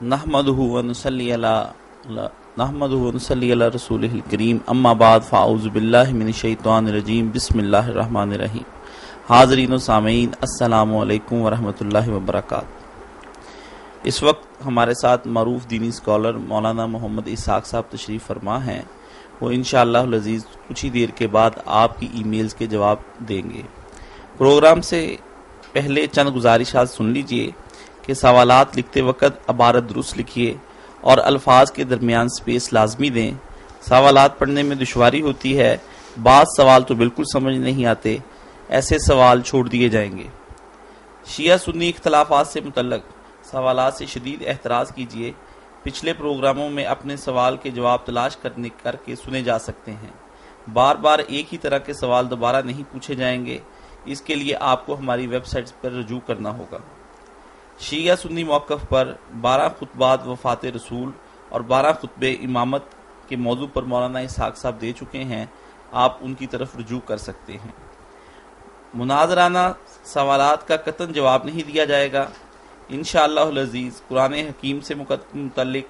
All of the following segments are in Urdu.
نحمدہ ونصلی علی رسولہ الکریم اما بعد فاعوذ باللہ من الشیطان الرجیم بسم اللہ الرحمن الرحیم۔ حاضرین و سامعین السلام علیکم ورحمۃ اللہ وبرکاتہ۔ اس وقت ہمارے ساتھ معروف دینی اسکالر مولانا محمد اسحاق صاحب تشریف فرما ہیں۔ وہ انشاءاللہ العزیز کچھ ہی دیر کے بعد آپ کی ای میلز کے جواب دیں گے۔ پروگرام سے پہلے چند گزارشات سن لیجئے کہ سوالات لکھتے وقت عبارت درست لکھیے اور الفاظ کے درمیان سپیس لازمی دیں۔ سوالات پڑھنے میں دشواری ہوتی ہے، بعض سوال تو بالکل سمجھ نہیں آتے، ایسے سوال چھوڑ دیے جائیں گے۔ شیعہ سنی اختلافات سے متعلق سوالات سے شدید احتراز کیجیے۔ پچھلے پروگراموں میں اپنے سوال کے جواب تلاش کر کے سنے جا سکتے ہیں۔ بار بار ایک ہی طرح کے سوال دوبارہ نہیں پوچھے جائیں گے، اس کے لیے آپ کو ہماری ویب سائٹ پر رجوع کرنا ہوگا۔ شیعہ سنی موقف پر 12 خطبات وفات رسول اور 12 خطبے امامت کے موضوع پر مولانا اسحاق صاحب دے چکے ہیں، آپ ان کی طرف رجوع کر سکتے ہیں۔ مناظرانہ سوالات کا قطعاً جواب نہیں دیا جائے گا۔ انشاءاللہ العزیز قرآن حکیم سے متعلق،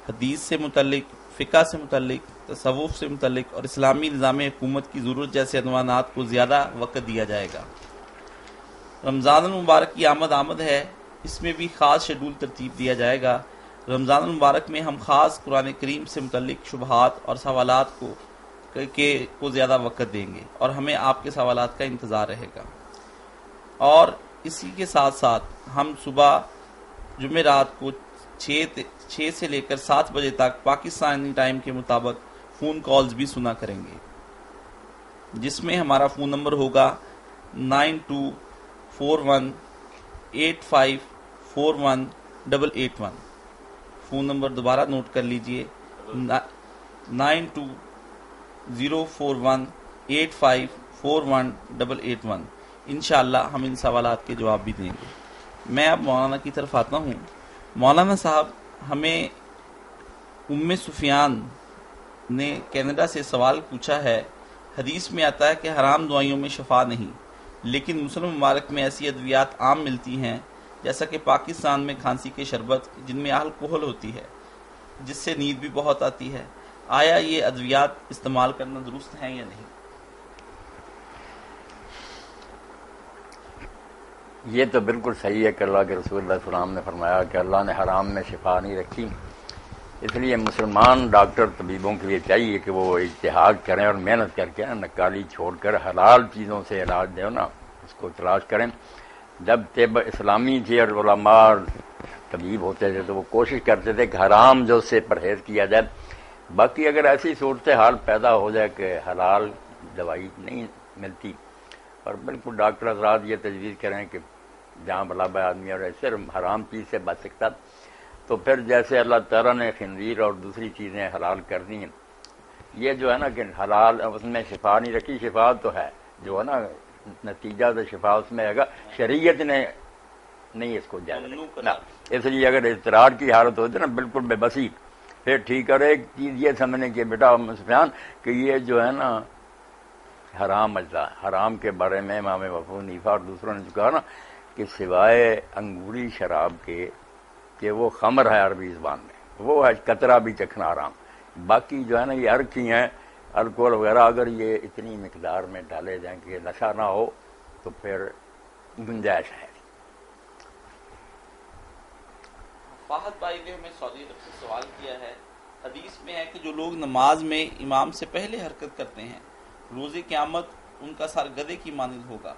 حدیث سے متعلق، فقہ سے متعلق، تصوف سے متعلق اور اسلامی نظام حکومت کی ضرورت جیسے عنوانات کو زیادہ وقت دیا جائے گا۔ رمضان المبارک کی آمد ہے، اس میں بھی خاص شیڈول ترتیب دیا جائے گا۔ رمضان المبارک میں ہم خاص قرآن کریم سے متعلق شبہات اور سوالات کو زیادہ وقت دیں گے اور ہمیں آپ کے سوالات کا انتظار رہے گا۔ اور اسی کے ساتھ ساتھ ہم صبح جمعرات کو 6 سے لے کر 7 بجے تک پاکستانی ٹائم کے مطابق فون کالز بھی سنا کریں گے، جس میں ہمارا فون نمبر ہوگا 9241854181۔ فون نمبر دوبارہ نوٹ کر لیجئے 920418541881۔ انشاءاللہ ہم ان سوالات کے جواب بھی دیں گے۔ میں اب مولانا کی طرف آتا ہوں۔ مولانا صاحب، ہمیں ام سفیان نے کینیڈا سے سوال پوچھا ہے، حدیث میں آتا ہے کہ حرام دوائیوں میں شفا نہیں، لیکن مسلم ممالک میں ایسی ادویات عام ملتی ہیں، جیسا کہ پاکستان میں کھانسی کے شربت جن میں الکحل ہوتی ہے، جس سے نیند بھی بہت آتی ہے۔ آیا یہ ادویات استعمال کرنا درست ہیں یا نہیں؟ یہ تو بالکل صحیح ہے کہ اللہ کے رسول اللہ صلی اللہ علیہ وسلم نے فرمایا کہ اللہ نے حرام میں شفا نہیں رکھی، اس لیے مسلمان ڈاکٹر طبیبوں کے لیے چاہیے کہ وہ اجتہاد کریں اور محنت کر کے نکالی چھوڑ کر حلال چیزوں سے علاج دیں نا، اس کو تلاش کریں۔ جب طب اسلامی تھی اور علماء طبیب ہوتے تھے تو وہ کوشش کرتے تھے کہ حرام جو سے پرہیز کیا جائے۔ باقی اگر ایسی صورتحال پیدا ہو جائے کہ حلال دوائی نہیں ملتی، اور بالکل ڈاکٹر حضرات یہ تجویز کریں کہ جہاں بلا بھائی آدمی اور ایسے حرام چیز سے بچ سکتا، تو پھر جیسے اللہ تعالیٰ نے خنزیر اور دوسری چیزیں حلال کر دی ہیں، یہ جو ہے نا کہ حلال اس میں شفا نہیں رکھی، شفا تو ہے جو ہے نا نتیجہ تو شفا اس میں ہے گا، شریعت نے نہیں اس کو جائز رکھا۔ اس لیے اگر اضطرار کی حالت ہوتی ہے نا بالکل بے بسی، پھر ٹھیک ہے۔ ایک چیز یہ سمجھنے کی بیٹا سفیان کہ یہ جو ہے نا حرام اجزاء، حرام کے بارے میں امام ابو حنیفہ اور دوسروں نے کہا نا کہ سوائے انگوری شراب کے کہ وہ خمر ہے عربی زبان میں، وہ ہے قطرہ بھی چکھنا حرام۔ باقی جو ہے نا یہ ارکی ہیں، الکوہل وغیرہ، اگر یہ اتنی مقدار میں ڈالے جائیں کہ نشہ نہ ہو تو پھر گنجائش ہے۔ فاحد بھائی نے ہمیں سعودی عرب سے سوال کیا ہے، حدیث میں ہے کہ جو لوگ نماز میں امام سے پہلے حرکت کرتے ہیں روز قیامت ان کا سر گدھے کی مانند ہوگا،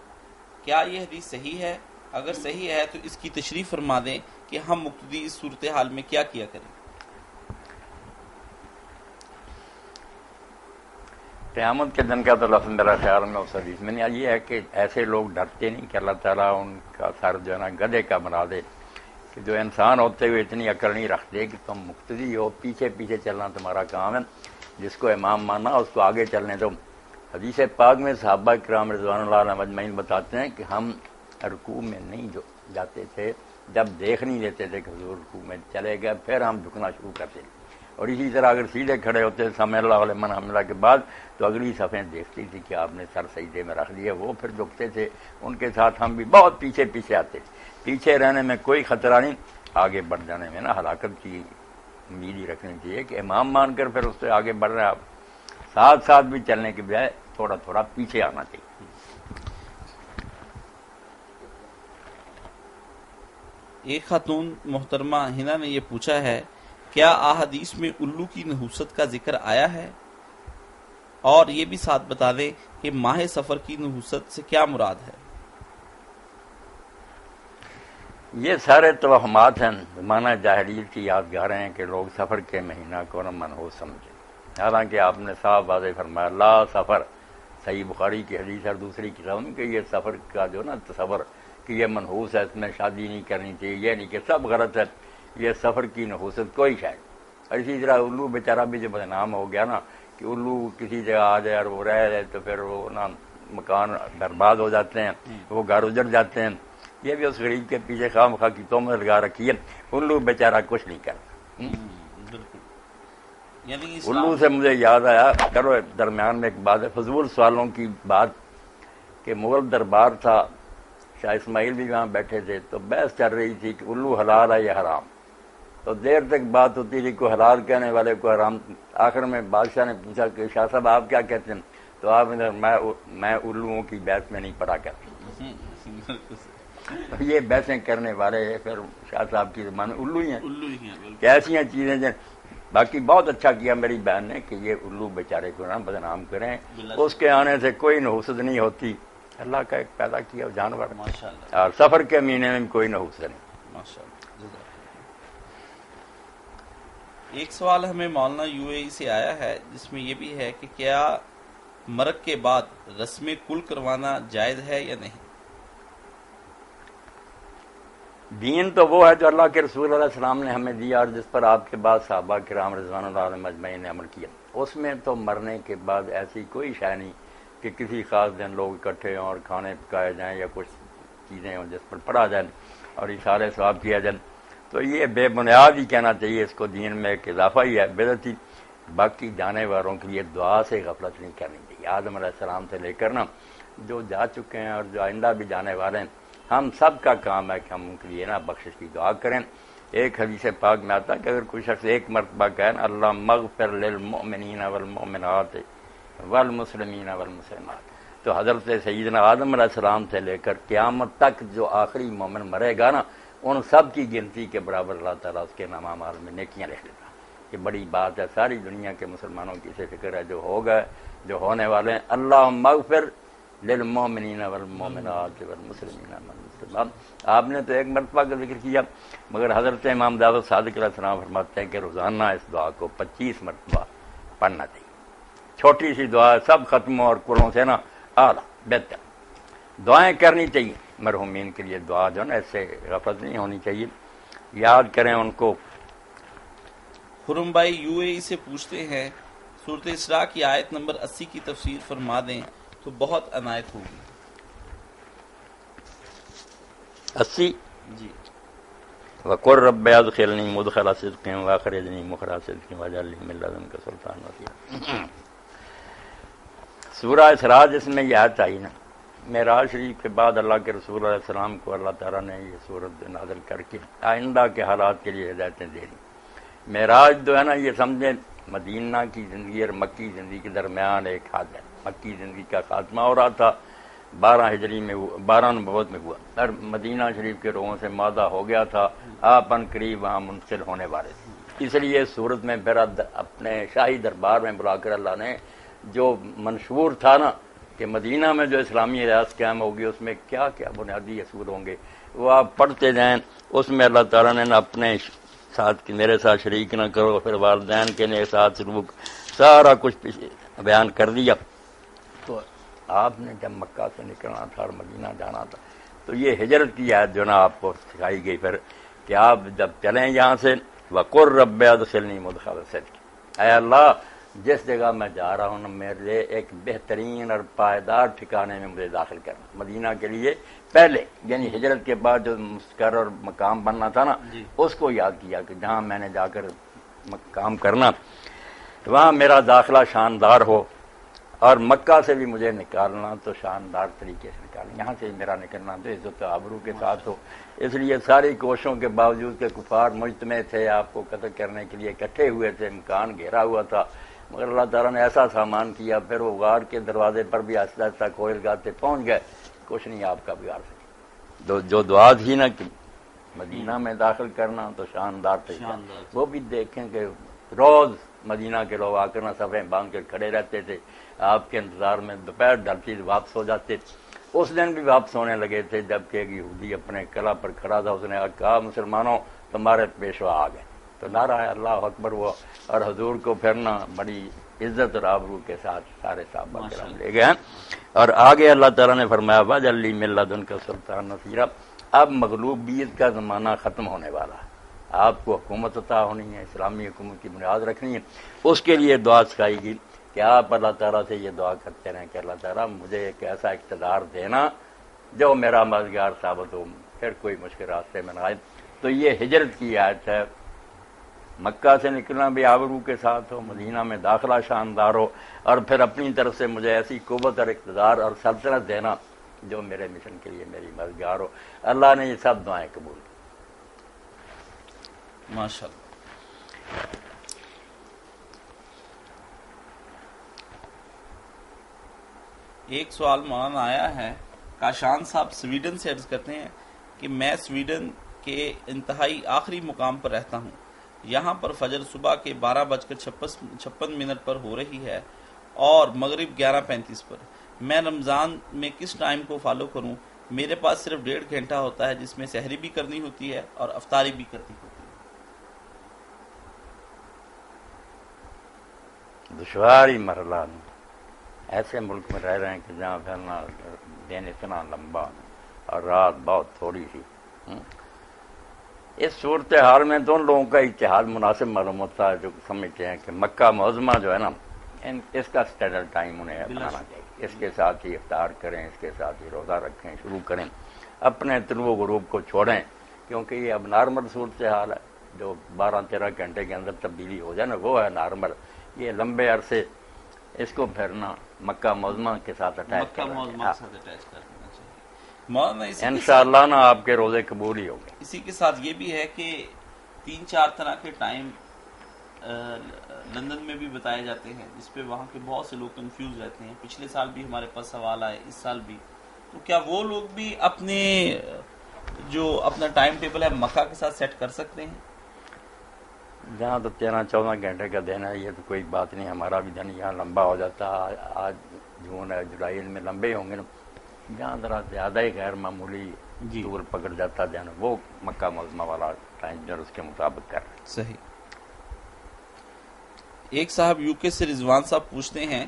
کیا یہ حدیث صحیح ہے؟ اگر صحیح ہے تو اس کی تشریح فرما دیں کہ ہم مقتدی اس صورتحال میں کیا کریں۔ قیامت کے دن کا تو لفظ میرا خیال میں اس حدیث میں نہیں، یہ ہے کہ ایسے لوگ ڈرتے نہیں کہ اللہ تعالیٰ ان کا سر جو ہے نا گدھے کا بنا دے، کہ جو انسان ہوتے ہوئے اتنی عقل نہیں رکھتے کہ تم مقتدی ہو، پیچھے پیچھے چلنا تمہارا کام ہے، جس کو امام ماننا اس کو آگے چلنے دو۔ حدیث پاک میں صحابہ کرام رضوان اللہ علیہم اجمعین بتاتے ہیں کہ ہم رکوع میں نہیں جاتے تھے جب دیکھ نہیں لیتے تھے کہ حضور رکوع میں چلے گئے، پھر ہم جھکنا شروع کرتے تھے۔ اور اسی طرح اگر سیدھے کھڑے ہوتے سمع اللہ لمن حمدہ کے بعد تو اگلی صفیں دیکھتی تھی کہ آپ نے سر سجدے میں رکھ لیا، وہ پھر جھکتے تھے، ان کے ساتھ ہم بھی بہت پیچھے پیچھے آتے تھے۔ پیچھے رہنے میں کوئی خطرہ نہیں، آگے بڑھ جانے میں نا ہلاکت کی امید ہی رکھنی چاہیے کہ امام مان کر پھر اس سے آگے بڑھ رہے ہیں آپ، ساتھ ساتھ بھی چلنے کے بجائے تھوڑا تھوڑا پیچھے آنا چاہیے۔ ایک خاتون محترمہ ہنا نے یہ پوچھا ہے، کیا احادیث میں الو کی نحوست کا ذکر آیا ہے؟ اور یہ بھی ساتھ بتا دیں کہ ماہ سفر کی نحوست سے کیا مراد ہے؟ یہ سارے توہمات ہیں، زمانہ جاہلیت کی یادگاریں ہیں کہ لوگ سفر کے مہینہ کو نہ منحوس سمجھے، حالانکہ آپ نے صاف واضح فرمایا لا سفر، صحیح بخاری کی حدیث اور دوسری کتابوں میں کہ یہ سفر کا جو نا تصور کہ یہ منحوس ہے، اس میں شادی نہیں کرنی چاہیے، یہ نہیں کہ سب غلط ہے، یہ سفر کی نحوست کوئی شاید۔ اور اسی طرح الو بیچارہ بھی جو بدنام ہو گیا نا کہ الو کسی جگہ آ جائے اور وہ رہ جائے تو پھر وہ نا مکان برباد ہو جاتے ہیں، وہ گھر اجڑ جاتے ہیں، یہ بھی اس غریب کے پیچھے خواہ مخواہ کی تہمت لگا رکھی ہے۔ الو بیچارہ کچھ نہیں کرتا۔ یعنی الو سے مجھے یاد آیا، کرو درمیان میں ایک بات ہے، فضول سوالوں کی بات کہ مغل دربار تھا، شاہ اسماعیل بھی وہاں بیٹھے تھے، تو بحث چل رہی تھی کہ الو حلال ہے یا حرام، تو دیر تک بات ہوتی تھی، کوئی حلال کہنے والے کو حرام، آخر میں بادشاہ نے پوچھا کہ شاہ صاحب آپ کیا کہتے ہیں، تو آپ نے میں الوؤں کی بحث میں نہیں پڑا کرتا۔ یہ بحثیں کرنے والے پھر شاہ صاحب کی زبان میں الو ہی ہیں، ایسی ہیں چیزیں جو باقی بہت اچھا کیا میری بہن نے کہ یہ الو بیچارے کو نہ بدنام کریں، اس کے آنے سے کوئی نحوست نہیں ہوتی، اللہ کا ایک پیدا کیا جانور، اور سفر کے مہینے میں کوئی نحوست نہیں۔ ایک سوال ہمیں مولانا یو اے ای سے آیا ہے جس میں یہ بھی ہے کہ کیا مرگ کے بعد رسم کل کروانا جائز ہے یا نہیں؟ دین تو وہ ہے جو اللہ کے رسول علیہ السلام نے ہمیں دیا اور جس پر آپ کے بعد صحابہ کرام رضوان اللہ علیہم اجمعین نے عمل کیا، اس میں تو مرنے کے بعد ایسی کوئی شے نہیں کہ کسی خاص دن لوگ اکٹھے ہوں اور کھانے پکائے جائیں یا کچھ چیزیں ہوں جس پر پڑھا جائے اور اشارے ثواب کیا جائے، تو یہ بے بنیاد ہی کہنا چاہیے، اس کو دین میں ایک اضافہ ہی ہے، بدعت ہی۔ باقی جانے والوں کے لیے دعا سے غفلت نہیں کرنی چاہیے، آدم علیہ السلام سے لے کر نا جو جا چکے ہیں اور جو آئندہ بھی جانے والے ہیں، ہم سب کا کام ہے کہ ہم ان کے لیے نا بخشش کی دعا کریں۔ ایک حدیث پاک میں آتا ہے کہ اگر کوئی شخص ایک مرتبہ کہے نا اللہ مغفر للمؤمنین والمؤمنات والمسلمین والمسلمات، تو حضرت سیدنا آدم علیہ السلام سے لے کر قیامت تک جو آخری مومن مرے گا نا ان سب کی گنتی کے برابر اللہ تعالیٰ اس کے نام اعمال میں نیکیاں لکھ لیتا۔ یہ بڑی بات ہے، ساری دنیا کے مسلمانوں کی اسے فکر ہے، جو ہوگا جو ہونے والے ہیں، اللہ مغفر للمؤمنین والمؤمنات والمسلمین والمسلمات۔ آپ نے تو ایک مرتبہ کا ذکر کیا، مگر حضرت امام جعفر صادق علیہ السلام فرماتے ہیں کہ روزانہ اس دعا کو 25 مرتبہ پڑھنا چاہیے۔ چھوٹی سی دعا، سب ختموں اور قروں سے نا اعلیٰ بہتر دعائیں کرنی چاہیے مرحومین کے لیے، دعا جو نا اس سے غفلت نہیں ہونی چاہیے، یاد کریں ان کو۔ خرم بھائی یو اے ای سے پوچھتے ہیں سورۃ اسراء کی آیت نمبر 80 کی تفسیر فرما دیں تو بہت عنایت ہوگی۔ 80 جی۔ وَقُلْ رَبِّ أَدْخِلْنِي مُدْخَلَ صِدْقٍ وَأَخْرِجْنِي مُخْرَجَ صِدْقٍ وَاجْعَل لِّي مِن لَّدُنكَ سُلْطَانًا نَصِيرًا۔ سورہ اسراء جس میں یہ آیت آئی نا، معراج شریف کے بعد اللہ کے رسول علیہ السلام کو اللہ تعالیٰ نے یہ سورت نازل کر کے آئندہ کے حالات کے لیے ہدایتیں دے دی۔ معراج جو ہے نا یہ سمجھیں مدینہ کی زندگی اور مکی زندگی کے درمیان ایک حد ہے، مکی زندگی کا خاتمہ ہو رہا تھا 12 ہجری میں، 12 نبوت میں ہوا، اور مدینہ شریف کے لوگوں سے مادہ ہو گیا تھا، آپ ان قریب وہاں منتقل ہونے والے تھے، اس لیے سورت میں پھر اپنے شاہی دربار میں بلا کر اللہ نے جو منشور تھا نا کہ مدینہ میں جو اسلامی ریاست قائم ہوگی اس میں کیا کیا بنیادی اصول ہوں گے وہ آپ پڑھتے جائیں، اس میں اللہ تعالیٰ نے اپنے ساتھ میرے ساتھ شریک نہ کرو، پھر والدین کے ساتھ سلوک، سارا کچھ بیان کر دیا۔ تو آپ نے جب مکہ سے نکلنا تھا اور مدینہ جانا تھا تو یہ ہجرت کی آیت جو نا آپ کو سکھائی گئی پھر کہ آپ جب چلیں یہاں سے وَقُلْ رَبِّ أَدْخِلْنِي مُدْخَلَ صِدْقٍ، اے اللہ جس جگہ میں جا رہا ہوں میرے لیے ایک بہترین اور پائیدار ٹھکانے میں مجھے داخل کرنا۔ مدینہ کے لیے پہلے یعنی ہجرت کے بعد جو مستقر اور مقام بننا تھا نا اس کو یاد کیا کہ جہاں میں نے جا کر کام کرنا وہاں میرا داخلہ شاندار ہو، اور مکہ سے بھی مجھے نکالنا تو شاندار طریقے سے نکالنا، یہاں سے میرا نکلنا تو عزت و آبرو کے ساتھ ہو۔ اس لیے ساری کوششوں کے باوجود کہ کفار مجتمع تھے، آپ کو قتل کرنے کے لیے اکٹھے ہوئے تھے، مکان گھیرا ہوا تھا، مگر اللہ تعالیٰ نے ایسا سامان کیا، پھر وہ غار کے دروازے پر بھی آہستہ آہستہ کوئل گاتے پہنچ گئے، کچھ نہیں آپ کا بگاڑ سکے۔ جو دعا تھی نا کہ مدینہ میں داخل کرنا تو شاندار طریقہ، وہ بھی دیکھیں کہ روز مدینہ کے لوگ آ کر نہ صفیں باندھ کے کھڑے رہتے تھے آپ کے انتظار میں، دوپہر ڈھلتی واپس ہو جاتے۔ اس دن بھی واپس ہونے لگے تھے جبکہ ایک یہودی اپنے قلعہ پر کھڑا تھا، اس نے کہا مسلمانوں تمہارے پیشوا آ گئے، تو نعرہ ہے اللہ اکبر ہوا، اور حضور کو پھرنا بڑی عزت اور آبرو کے ساتھ سارے صحابہ کرام لے گئے ہیں۔ اور آگے اللہ تعالیٰ نے فرمایا وَجَعَلْ مِن لَّدُنْكَ سُلْطَانًا نَصِيرًا، اب مغلوبیت کا زمانہ ختم ہونے والا ہے، آپ کو حکومت عطا ہونی ہے، اسلامی حکومت کی بنیاد رکھنی ہے۔ اس کے لیے دعا سکھائی گئی کہ آپ اللہ تعالیٰ سے یہ دعا کرتے رہیں کہ اللہ تعالیٰ مجھے ایک ایسا اقتدار دینا جو میرا مددگار ثابت ہو، پھر کوئی مشکل راستے میں نہ آئے۔ تو یہ ہجرت کی آیت ہے، مکہ سے نکلنا بھی آبرو کے ساتھ ہو، مدینہ میں داخلہ شاندار ہو، اور پھر اپنی طرف سے مجھے ایسی قوت اور اقتدار اور سلطنت دینا جو میرے مشن کے لیے میری مددگار ہو۔ اللہ نے یہ سب دعائیں قبول کی۔ ماشاء اللہ۔ ایک سوال مولانا آیا ہے، کاشان صاحب سویڈن سے عرض کرتے ہیں کہ میں سویڈن کے انتہائی آخری مقام پر رہتا ہوں، یہاں پر فجر صبح کے 12:56 پر ہو رہی ہے اور مغرب 11:35 پر۔ میں رمضان میں کس ٹائم کو فالو کروں؟ میرے پاس صرف 1.5 گھنٹہ ہوتا ہے جس میں سحری بھی کرنی ہوتی ہے اور افطاری بھی کرنی ہوتی ہے۔ دشواری مرحلہ ایسے ملک میں رہ رہے ہیں کہ جہاں پھرنا دن اتنا لمبا اور رات بہت تھوڑی سی۔ اس صورتحال میں تو ان لوگوں کا اتحاد مناسب معلوم ہوتا ہے جو سمجھتے ہیں کہ مکہ معظمہ جو ہے نا، اس کا اسٹینڈرڈ ٹائم انہیں بنانا چاہیے، اس کے ساتھ ہی افطار کریں، اس کے ساتھ ہی روزہ رکھیں، شروع کریں، اپنے طلوع و غروب کو چھوڑیں، کیونکہ یہ اب نارمل صورتحال ہے، جو 12-13 گھنٹے کے اندر تبدیلی ہو جائے نا وہ ہے نارمل۔ یہ لمبے عرصے اس کو پھرنا مکہ معظمہ کے ساتھ اٹیچ کرنا چاہیے، انشاءاللہ نا آپ کے روزے قبول ہی ہوں گے۔ اسی کے ساتھ یہ بھی ہے کہ 3-4 طرح کے ٹائم لندن میں بھی بتائے جاتے ہیں، جس پہ وہاں کے بہت سے لوگ کنفیوز رہتے ہیں۔ پچھلے سال بھی ہمارے پاس سوال آئے، اس سال بھی، تو کیا وہ لوگ بھی اپنے جو اپنا ٹائم ٹیبل ہے مکہ کے ساتھ سیٹ کر سکتے ہیں؟ جہاں تو 13-14 گھنٹے کا دن ہے، یہ تو کوئی بات نہیں، ہمارا بھی دن یہاں لمبا ہو جاتا ہے، آج جون ہے، جولائی میں لمبے ہوں گے نا، جہاں ذرا زیادہ ہی غیر معمولی طول پکڑ جاتا ہے دن، وہ مکہ معظمہ والا ٹائم جو اس کے مطابق کر رہے ہیں۔ صحیح۔ ایک صاحب یو کے سے رضوان صاحب پوچھتے ہیں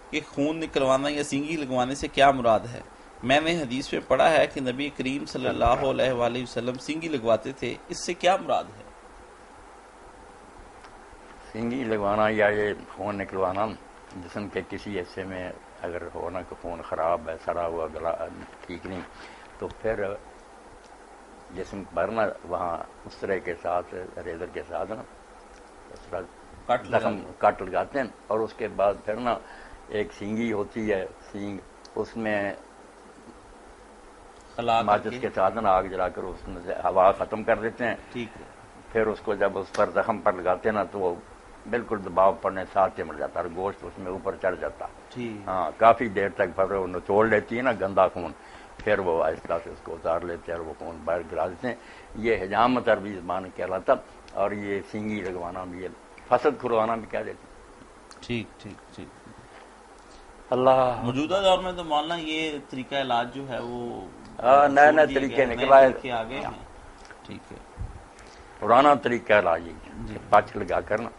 کہ خون نکلوانا یا سینگی لگوانے سے کیا مراد ہے؟ میں نے حدیث میں پڑھا ہے کہ نبی کریم صلی اللہ علیہ وآلہ وسلم سینگی لگواتے تھے، اس سے کیا مراد ہے؟ سینگی لگوانا یا یہ خون نکلوانا جسم کے کسی حصے میں اگر ہونا کہ خون خراب ہے، سڑا ہوا، گلا ٹھیک نہیں، تو پھر جسم پر نا وہاں اس طرح کے ساتھ ریزر کے ساتھ نا اس طرح زخم کٹ لگاتے ہیں، اور اس کے بعد پھر نا ایک سینگی ہوتی ہے، سینگ، اس میں ماچس کے ساتھ نا آگ جلا کر اس میں سے ہوا ختم کر دیتے ہیں، ٹھیک ہے، پھر اس کو جب اس پر زخم پر لگاتے ہیں نا تو وہ بالکل دباؤ پڑنے ساتھ چمڑ جاتا ہے اور گوشت اس میں اوپر چڑھ جاتا ہے، ہاں کافی دیر تک پھر وہ نچوڑ لیتی ہے نا گندا خون، پھر وہ آہستہ سے اس کو اتار لیتے ہیں اور وہ خون باہر گرا دیتے ہیں۔ یہ حجامت عربی زبان کہلاتا، اور یہ سینگی لگوانا بھی، فسد کھلوانا بھی کہہ دیتے ہیں۔ ٹھیک ٹھیک ٹھیک۔ اللہ موجودہ دور میں تو مولانا یہ طریقہ علاج جو ہے وہ نئے نئے طریقے نکلا ہے، آگے ہیں، ٹھیک ہے۔ پرانا طریقہ علاج ہے، پچ لگا کر نا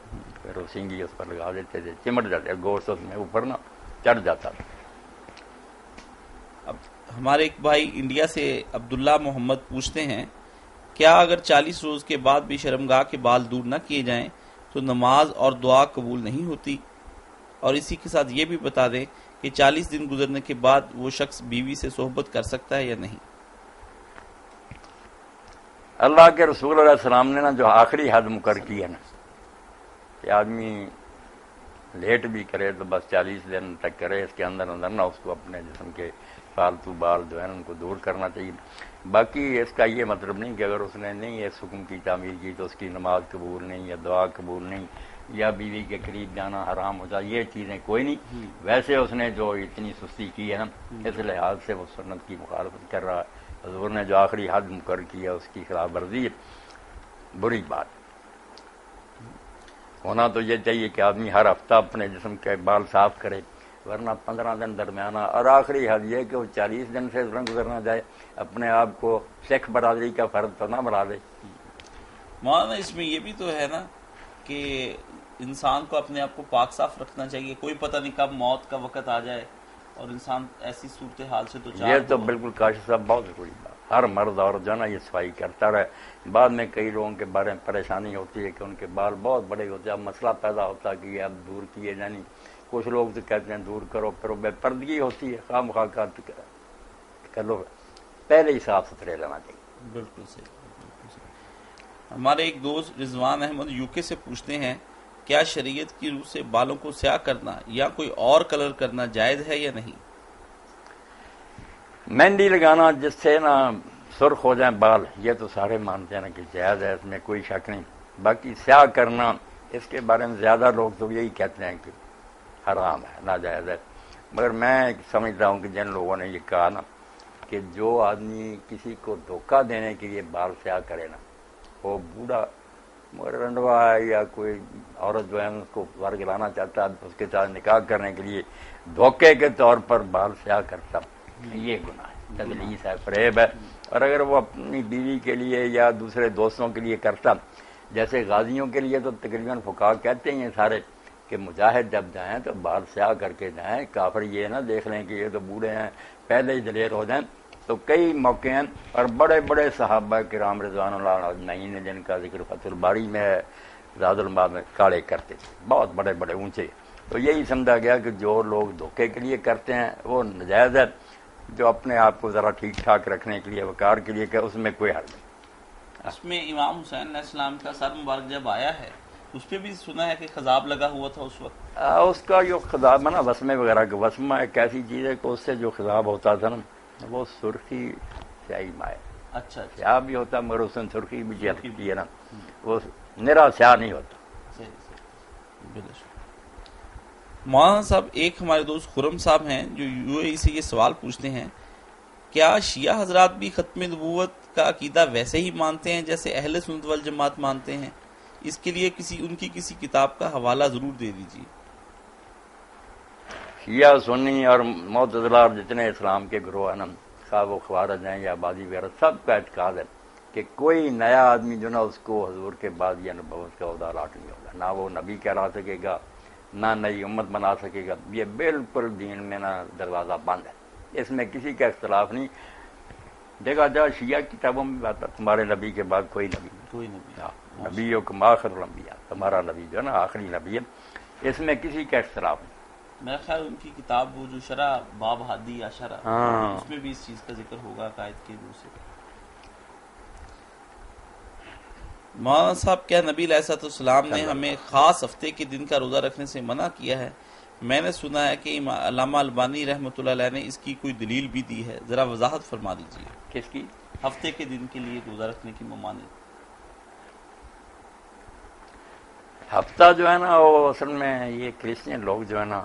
پھر وہ سینگی اس پر لگا دیتے تھے، چمٹ جاتے، گوشت اس میں اوپر نا چڑھ جاتا تھا۔ اب ہمارے ایک بھائی انڈیا سے عبداللہ محمد پوچھتے ہیں، کیا اگر 40 روز کے بعد بھی شرمگاہ کے بال دور نہ کیے جائیں تو نماز اور دعا قبول نہیں ہوتی؟ اور اسی کے ساتھ یہ بھی بتا دیں کہ 40 دن گزرنے کے بعد وہ شخص بیوی سے صحبت کر سکتا ہے یا نہیں؟ اللہ کے رسول علیہ السلام نے نا جو آخری حد مقرر کی ہے نا کہ آدمی لیٹ بھی کرے تو بس 40 دن تک کرے، اس کے اندر اندر نہ اس کو اپنے جسم کے فالتو بال جو ہے ان کو دور کرنا چاہیے۔ باقی اس کا یہ مطلب نہیں کہ اگر اس نے نہیں اس حکم کی تعمیل کی تو اس کی نماز قبول نہیں یا دعا قبول نہیں یا بیوی کے قریب جانا حرام ہو جائے، یہ چیزیں کوئی نہیں۔ ویسے اس نے جو اتنی سستی کی ہے نا، اس لحاظ سے وہ سنت کی مخالفت کر رہا ہے، حضور نے جو آخری حد مقرر کیا اس کی خلاف ورزی ہے، بری بات۔ ہونا تو یہ چاہیے کہ آدمی ہر ہفتہ اپنے جسم کے بال صاف کرے، ورنہ 15 دن درمیانہ، اور آخری حد یہ کہ وہ 40 دن سے گزرنا جائے، اپنے آپ کو سکھ برادری کا فرد تو نہ بنا دے۔ مولانا اس میں یہ بھی تو ہے نا کہ انسان کو اپنے آپ کو پاک صاف رکھنا چاہیے، کوئی پتہ نہیں کب موت کا وقت آ جائے اور انسان ایسی صورتحال سے یہ تو بالکل کاشف صاحب بہت ضروری بات، ہر مرد اور جو ہے نا یہ صفائی کرتا رہے۔ بعد میں کئی لوگوں کے بارے میں پریشانی ہوتی ہے کہ ان کے بال بہت بڑے ہوتے ہیں، اب مسئلہ پیدا ہوتا ہے کہ یہ اب دور کیے جانی، کچھ لوگ تو کہتے ہیں دور کرو، پھر وہ بے پردگی ہوتی ہے، خواہ مخواہ کر لو، پہلے ہی صاف ستھرے رہنا چاہیے۔ بالکل صحیح۔ ہمارے ایک دوست رضوان احمد یوکے سے پوچھتے ہیں کیا شریعت کی روح سے بالوں کو سیاہ کرنا یا کوئی اور کلر کرنا جائز ہے یا نہیں؟ مہندی لگانا جس سے نا سرخ ہو جائیں بال، یہ تو سارے مانتے ہیں نا کہ جائز ہے، اس میں کوئی شک نہیں۔ باقی سیاہ کرنا اس کے بارے میں زیادہ لوگ تو یہی کہتے ہیں کہ حرام ہے، ناجائز ہے، مگر میں سمجھتا ہوں کہ جن لوگوں نے یہ کہا نا کہ جو آدمی کسی کو دھوکہ دینے کے لیے بال سیاہ کرے نا، وہ بوڑھا مگر رنڈوا ہے یا کوئی عورت جو ہے اس کو ورگ لانا چاہتا ہے اس کے ساتھ نکاح کرنے کے لیے دھوکے کے طور پر بال سیاہ کرتا، یہ گناہ ہے، تدلیس ہے، فریب ہے۔ اور اگر وہ اپنی بیوی کے لیے یا دوسرے دوستوں کے لیے کرتا، جیسے غازیوں کے لیے تو تقریباً فقہا کہتے ہیں سارے کہ مجاہد جب جائیں تو بال سیاہ کر کے جائیں، کافر یہ نہ دیکھ لیں کہ یہ تو بوڑھے ہیں پہلے ہی دلیر ہو جائیں۔ تو کئی موقع ہیں اور بڑے بڑے صحابہ کرام رضوان اللہ اجمعین نے جن کا ذکر فتح الباری میں ہے، زاد المعاد میں، کاڑے کرتے تھے، بہت بڑے بڑے اونچے۔ تو یہی سمجھا گیا کہ جو لوگ دھوکے کے لیے کرتے ہیں وہ ناجائز ہے، جو اپنے آپ کو ذرا ٹھیک ٹھاک رکھنے کے لیے وقار کے لیے کہ اس میں کوئی حرج نہیں۔ اس میں امام حسین علیہ السلام کا سر مبارک جب آیا ہے اس پہ بھی سنا ہے کہ خضاب لگا ہوا تھا اس وقت، اس کا جو خضاب ہے نا وسمے وغیرہ کا، وسمہ ایک ایسی چیز ہے کہ اس سے جو خضاب ہوتا تھا نا وہ سرخی سیاہی مائع، اچھا سیاہ بھی ہوتا مگر اس میں سرخی بھی جلتی ہے نا، وہ نرا سیاہ نہیں ہوتا۔ مولانا صاحب ایک ہمارے دوست خرم صاحب ہیں جو یو اے ای سے یہ سوال پوچھتے ہیں کیا شیعہ حضرات بھی ختم نبوت کا عقیدہ ویسے ہی مانتے ہیں جیسے اہل سنت والجماعت مانتے ہیں؟ اس کے لیے ان کی کسی کتاب کا حوالہ ضرور دے دیجیے۔ شیعہ سنی اور معتزلہ اور جتنے اسلام کے گروہ ہیں نا، خواہ وہ خوارج ہیں یا بازی وغیرہ، سب کا اعتقاد ہے کہ کوئی نیا آدمی جو نا اس کو حضور کے بعد یا نبوت کا عہدہ لاٹ نہیں ہوگا، نہ وہ نبی کہلا سکے گا نہ نئی امت بنا سکے گا، یہ بالکل دین میں نا دروازہ بند ہے، اس میں کسی کا اختلاف نہیں۔ دیکھا جا شیعہ کتابوں میں بات ہے تمہارے نبی کے بعد کوئی نبی نہیں، کوئی نبی، نبی کم آخر الانبیاء، تمہارا نبی جو ہے نا آخری نبی ہے، اس میں کسی کا اختلاف نہیں۔ میرا خیال ان کی کتاب وہ جو شرح باب ہادی یا شرح، اس میں بھی اس چیز کا ذکر ہوگا قائد کے روح سے۔ مولانا صاحب کیا نبی علیہ السلام نے ہمیں خاص ہفتے کے دن کا روزہ رکھنے سے منع کیا ہے؟ میں نے سنا ہے کہ علامہ البانی رحمۃ اللہ علیہ نے اس کی کوئی دلیل بھی دی ہے، ذرا وضاحت فرما دیجیے۔ کس کی؟ ہفتے کے دن کے لیے روزہ رکھنے کی ممانعت۔ ہفتہ جو ہے نا وہ اصل میں یہ کرسچین لوگ جو ہے نا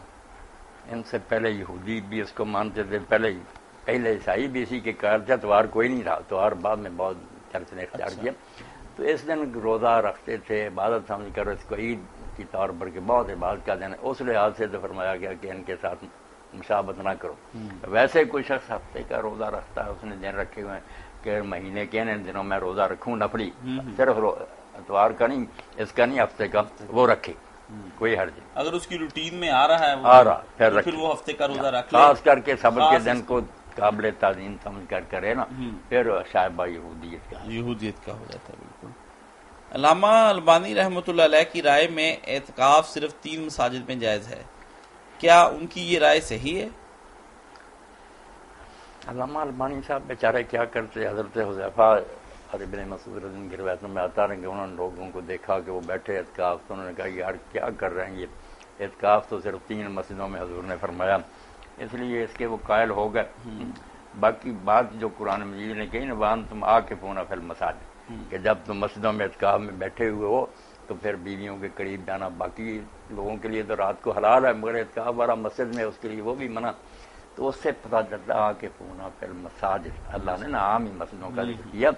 ان سے پہلے یہودی بھی اس کو مانتے تھے، پہلے عیسائی بھی اسی کے کار تھے، اتوار کوئی نہیں رہا، اتوار بعد میں بہت چرچ نے اختیار کیا، تو اس دن روزہ رکھتے تھے، عبادت سمجھ کر اس کو عید کی طور پر کہ بہت عبادت کا دن ہے، اس لحاظ سے تو فرمایا گیا کہ ان کے ساتھ مشابہت نہ کرو۔ ویسے کوئی شخص ہفتے کا روزہ رکھتا ہے، اس نے دن رکھے ہوئے ہیں کہ مہینے کے ان دنوں میں روزہ رکھوں نفلی، صرف اتوار کا نہیں، اس کا نہیں، ہفتے کا وہ رکھے، کوئی حرج نہیں۔ اگر اس کی روٹین میں آ رہا ہے پھر وہ ہفتے کا روزہ رکھ لے، خاص کر کے صبر کے دن کو قابل تعظیم سمجھ کر کرے نا، پھر شائبہ یہودیت کا ہو جاتا ہے۔ بالکل۔ علامہ البانی رحمۃ اللہ علیہ کی رائے میں اعتکاف صرف 3 مساجد میں جائز ہے، کیا ان کی یہ رائے صحیح ہے؟ علامہ البانی صاحب بیچارے کیا کرتے، حضرت حذیفہ اور ابن مسعود رضی اللہ عنہ روایتوں میں آتا رہے کہ انہوں نے لوگوں کو دیکھا کہ وہ بیٹھے اعتکاف، تو انہوں نے کہا یار کیا کر رہے ہیں یہ، اعتکاف تو صرف 3 مسجدوں میں حضور نے فرمایا، اس لیے اس کے وہ قائل ہو گئے۔ باقی بات جو قرآن مجید نے کہی نا، وَأَنْتُمْ عَاكِفُونَ فِي الْمَسَاجِدِ، کہ جب تم مسجدوں میں اعتکاف میں بیٹھے ہوئے ہو تو پھر بیویوں کے قریب جانا، باقی لوگوں کے لیے تو رات کو حلال ہے، مگر اعتکاف والا مسجد میں اس کے لیے وہ بھی منع۔ تو اس سے پتہ چلتا ہے کہ عاکفون فی المساجد، اللہ نے نا عام ہی مسجدوں کا ذکر کیا۔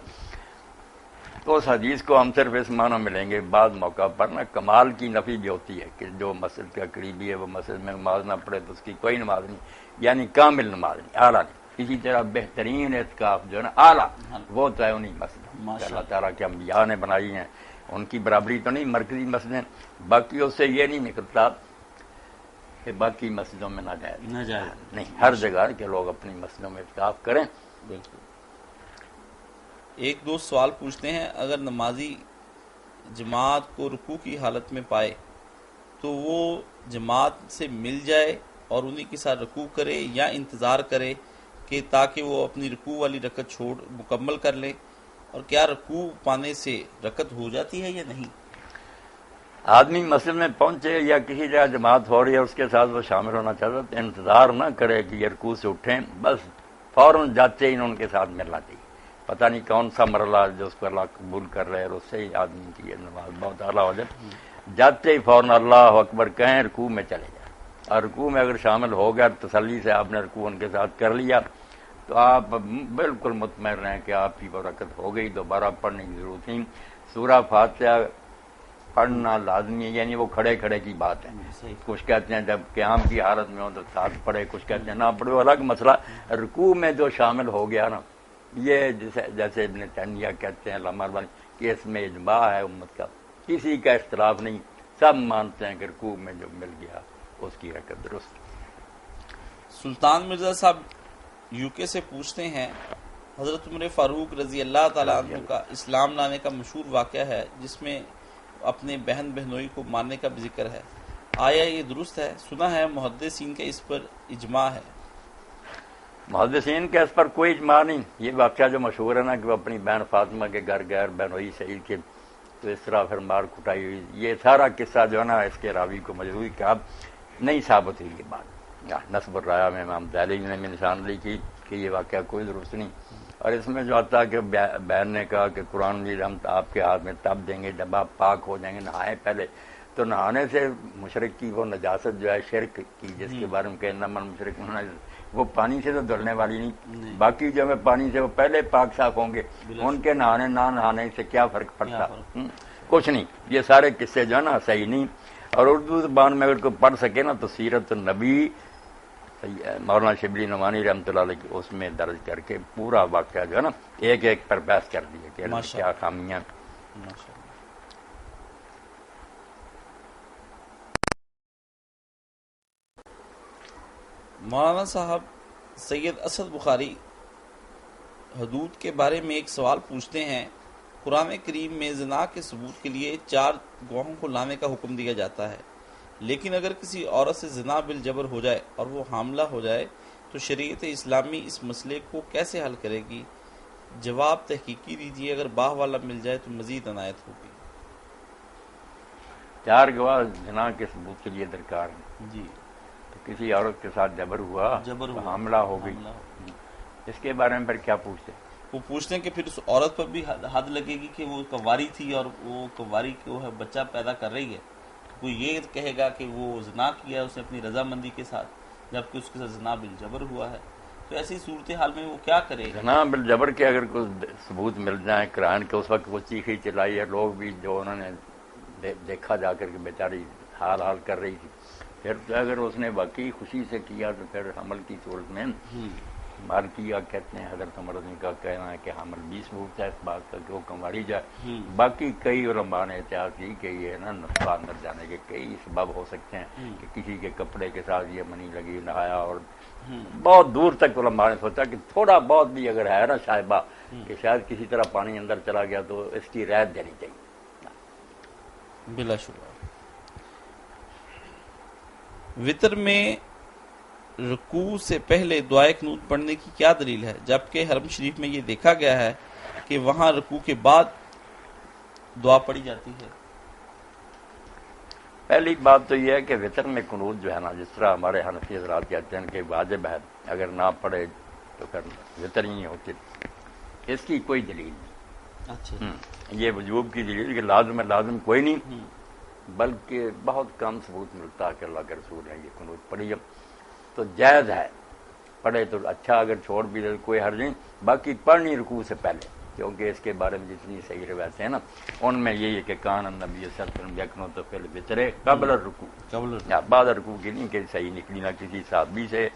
تو اس حدیث کو ہم صرف اس معنی میں لیں گے، بعض موقع پر نا کمال کی نفی بھی ہوتی ہے کہ جو مسجد کا قریبی ہے وہ مسجد میں نماز نہ پڑھے تو اس کی کوئی نماز نہیں، یعنی کامل نماز نہیں، اعلیٰ نہیں۔ اسی طرح بہترین اعتکاف جو ہے نا اعلیٰ، وہ تو ہے انہیں مسجد اللہ تعالیٰ کے انبیاء نے بنائی ہیں، ان کی برابری تو نہیں مرکزی مسجدیں۔ باقی اس سے یہ نہیں نکلتا کہ باقی مسجدوں میں ناجائز نہیں، ہر جگہ کہ لوگ اپنی مسجدوں میں اعتکاف کریں۔ بالکل۔ ایک دوست سوال پوچھتے ہیں، اگر نمازی جماعت کو رکوع کی حالت میں پائے تو وہ جماعت سے مل جائے اور انہیں کے ساتھ رکوع کرے یا انتظار کرے کہ تاکہ وہ اپنی رکوع والی رکعت چھوڑ مکمل کر لے، اور کیا رکوع پانے سے رکعت ہو جاتی ہے یا نہیں؟ آدمی مسجد میں پہنچے یا کسی جگہ جماعت ہو رہی ہے اس کے ساتھ وہ شامل ہونا چاہتا تو انتظار نہ کرے کہ یہ رکوع سے اٹھیں، بس فوراً جاتے ہی ان کے ساتھ ملنا چاہیے۔ پتہ نہیں کون سا مرحلہ جو اس کو اللہ قبول کر رہے اور اس سے ہی آدمی کی نماز بہت اعلیٰ ہو جائے۔ جاتے ہی فوراً اللہ اکبر کہیں، رکوع میں چلے جائیں، اور رکوع میں اگر شامل ہو گیا تسلی سے آپ نے رکوع ان کے ساتھ کر لیا تو آپ بالکل مطمئن رہیں کہ آپ کی وہ رکعت ہو گئی، دوبارہ پڑھنے کی ضرورت نہیں۔ سورہ فاتحہ پڑھنا لازمی ہے، یعنی وہ کھڑے کھڑے کی بات ہے۔ کچھ کہتے ہیں جب قیام کی حالت میں ہو تو ساتھ پڑھے، کچھ کہتے ہیں نہ پڑھے، وہ الگ مسئلہ۔ رکوع میں جو شامل ہو گیا نا، یہ جیسے ابن تیمیہ کہتے ہیں علامہ البانی کہ اس میں اجماع ہے امت کا، کسی کا اختلاف نہیں، سب مانتے ہیں کہ رکوع میں جو مل گیا اس کی رکعت درست۔ سلطان مرزا صاحب یو کے سے پوچھتے ہیں، حضرت عمر فاروق رضی اللہ تعالیٰ عنہ کا اسلام لانے کا مشہور واقعہ ہے جس میں اپنے بہن بہنوئی کو مارنے کا بھی ذکر ہے، آیا یہ درست ہے؟ سنا ہے محدثین کے اس پر اجماع ہے۔ محدثین کے اس پر کوئی اجماع نہیں۔ یہ واقعہ جو مشہور ہے نا کہ وہ اپنی بہن فاطمہ کے گھر گئے اور بہنوئی شہید کے تو اس طرح پھر مار کٹائی ہوئی، یہ سارا قصہ جو ہے نا اس کے راوی کو مجروح کہا، نہیں ثابت ہوئی یہ بات۔ نصب الرایا میں امام دہلوی نے بھی نشاندہی کی کہ یہ واقعہ کوئی درست نہیں۔ اور اس میں جو آتا ہے کہ بہن نے کہا کہ قرآن مجید ہم آپ کے ہاتھ میں تب دیں گے جب آپ پاک ہو جائیں گے، نہائیں پہلے، تو نہانے سے مشرک کی وہ نجاست جو ہے شرک کی جس کے بارے میں کہنا من مشرک ہونا، وہ پانی سے تو دھلنے والی نہیں، باقی جو ہے پانی سے وہ پہلے پاک صاف ہوں گے، ان کے نہانے نہ نہانے سے کیا فرق پڑتا؟ کچھ نہیں۔ یہ سارے قصے جو ہے نا صحیح نہیں۔ اور اردو زبان میں اگر کوئی پڑھ سکے نا تو سیرت النبی مولانا شبلی نعمانی رحمۃ اللہ علیہ اس میں درج کر کے پورا واقعہ جو ہے نا ایک ایک پر بحث کر دیا کہ کیا خامیاں۔ مولانا صاحب سید اسد بخاری حدود کے بارے میں ایک سوال پوچھتے ہیں، قرآن کریم میں زنا کے ثبوت کے لیے 4 گواہوں کو لانے کا حکم دیا جاتا ہے، لیکن اگر کسی عورت سے زنا بالجبر ہو جائے اور وہ حاملہ ہو جائے تو شریعت اسلامی اس مسئلے کو کیسے حل کرے گی؟ جواب تحقیقی دیجیے، اگر باہ والا مل جائے تو مزید عنایت ہوگی۔ 4 گواہ زنا کے ثبوت کے لیے درکار ہیں جی۔ تو کسی عورت کے ساتھ جبر ہوا، حاملہ ہو گئی، اس کے بارے میں پھر کیا پوچھتے؟ وہ پوچھتے ہیں کہ پھر اس عورت پر بھی حد لگے گی کہ وہ کنواری تھی اور وہ کنواری کو ہے بچہ پیدا کر رہی ہے، کوئی یہ کہے گا کہ وہ زنا کیا اس نے اپنی رضامندی کے ساتھ جبکہ اس کے ساتھ زنا بالجبر ہوا ہے، تو ایسی صورتحال میں وہ کیا کرے گا؟ زنا بالجبر کے اگر کوئی ثبوت مل جائے قرآن کے، اس وقت وہ چیخی چلائی ہے، لوگ بھی جو انہوں نے دیکھا جا کر کے بیچاری حال حال کر رہی تھی، پھر تو اگر اس نے واقعی خوشی سے کیا تو پھر حمل کی صورت میں مالکیہ کہتے ہیں حضرت عمر رضی کا کہنا ہے کہ حمل بھی ثبوت ہے اس بات کا کہ وہ کنواری جائے۔ باقی کئی علماء نے احتیاط کی کہ یہ نا نطفہ اندر جانے کے کئی سبب ہو سکتے ہیں کہ کسی کے کپڑے کے ساتھ یہ منی لگی نہایا، اور بہت دور تک علماء نے سوچا کہ تھوڑا بہت بھی اگر ہے نا شائبہ کہ شاید کسی طرح پانی اندر چلا گیا تو اس کی رعایت دینی چاہیے۔ بلا شبہ۔ وطر میں رکوع سے پہلے دعائے قنوت پڑھنے کی کیا دلیل ہے، جبکہ حرم شریف میں یہ دیکھا گیا ہے کہ وہاں رکوع کے بعد دعا پڑھی جاتی ہے؟ پہلی بات تو یہ ہے کہ وطر میں قنوت جو ہے نا، جس طرح ہمارے حنفی حضرات کہتے ہیں کہ واجب ہے، اگر نہ پڑھے تو پھر وطر ہی نہیں ہوتی، اس کی کوئی دلیل نہیں۔ اچھا، یہ وجوب کی دلیل کہ لازم ہے، لازم کوئی نہیں، بلکہ بہت کم ثبوت ملتا ہے کہ اللہ کے رسول نے یہ قنوت پڑھی ہے، تو جائز ہے، پڑھے تو اچھا، اگر چھوڑ بھی دے کوئی حرج نہیں۔ باقی پڑھنی رکوع سے پہلے، کیونکہ اس کے بارے میں جتنی صحیح روایتیں ہیں نا، ان میں یہی ہے کہ کان النبی صلی اللہ علیہ وسلم یقنط فی الوتر قبل الرکوع، بعد رکوع کی نہیں کہ صحیح نکلی، نہ کسی صحابی سے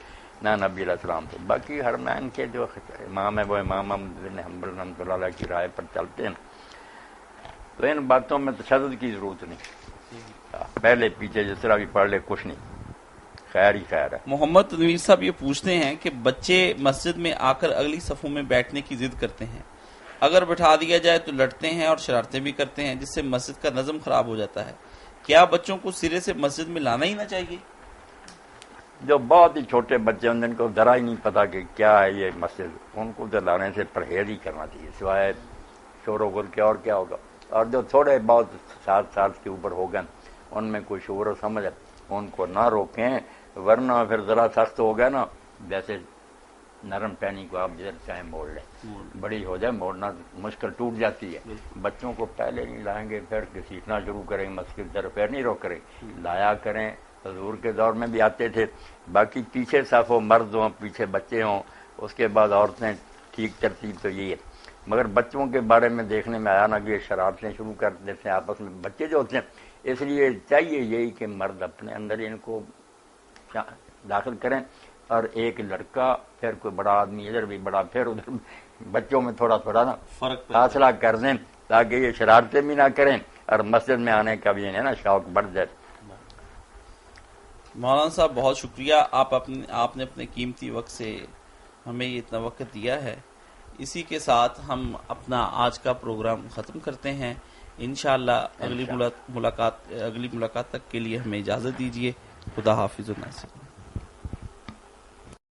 نہ نبی علیہ السلام سے۔ باقی حرمین کے جو امام ہے وہ امام احمد بن حنبل رحمۃ اللہ علیہ کی رائے پر چلتے ہیں، تو ان باتوں میں تشدد کی ضرورت نہیں، پہلے پیچھے جس طرح بھی پڑھ لے کچھ نہیں، خیر ہی خیر ہے۔ محمد تنویر صاحب یہ پوچھتے ہیں کہ بچے مسجد میں آ کر اگلی صفوں میں بیٹھنے کی ضد کرتے ہیں، اگر بٹھا دیا جائے تو لڑتے ہیں اور شرارتیں بھی کرتے ہیں، جس سے مسجد کا نظم خراب ہو جاتا ہے، کیا بچوں کو سرے سے مسجد میں لانا ہی نہ چاہیے؟ جو بہت ہی چھوٹے بچے ہیں جن کو ذرا ہی نہیں پتا کہ کیا ہے یہ مسجد، ان کو تو لانے سے پرہیز ہی کرنا چاہیے، سوائے شور و غل کے اور کیا ہوگا۔ اور جو تھوڑے بہت 7 سال کے اوپر ہو گئے ان میں کوئی شعور و سمجھ ہے، ان کو نہ روکیں، ورنہ پھر ذرا سخت ہو گیا نا، جیسے نرم ٹہنی کو آپ جدھر چاہیں موڑ لیں، بڑی ہو جائے موڑنا مشکل، ٹوٹ جاتی ہے۔ بچوں کو پہلے نہیں لائیں گے، پھر گھسیٹنا شروع کریں گے مسجد کی طرف، پھر نہیں روک کریں، لایا کریں۔ حضور کے دور میں بھی آتے تھے، باقی پیچھے صف ہو، مرد ہوں، پیچھے بچے ہوں، اس کے بعد عورتیں، ٹھیک ترتیب تو یہی ہے۔ مگر بچوں کے بارے میں دیکھنے میں آیا نا کہ یہ شرارتیں شروع کر دیتے ہیں آپس میں بچے جو ہوتے ہیں، اس لیے چاہیے یہی کہ مرد اپنے اندر ان کو داخل کریں، اور ایک لڑکا پھر کوئی بڑا آدمی ادھر بھی بڑا، پھر ادھر بچوں میں تھوڑا تھوڑا نا فاصلہ کر دیں، تاکہ یہ شرارتیں بھی نہ کریں اور مسجد میں آنے کا بھی نا شوق بڑھ جائے۔ مولانا صاحب بہت شکریہ، آپ نے اپنے قیمتی وقت سے ہمیں یہ اتنا وقت دیا ہے۔ اسی کے ساتھ ہم اپنا آج کا پروگرام ختم کرتے ہیں، انشاءاللہ اگلی ملاقات تک کے لیے ہمیں اجازت دیجیے۔ خدا حافظ و ناصر۔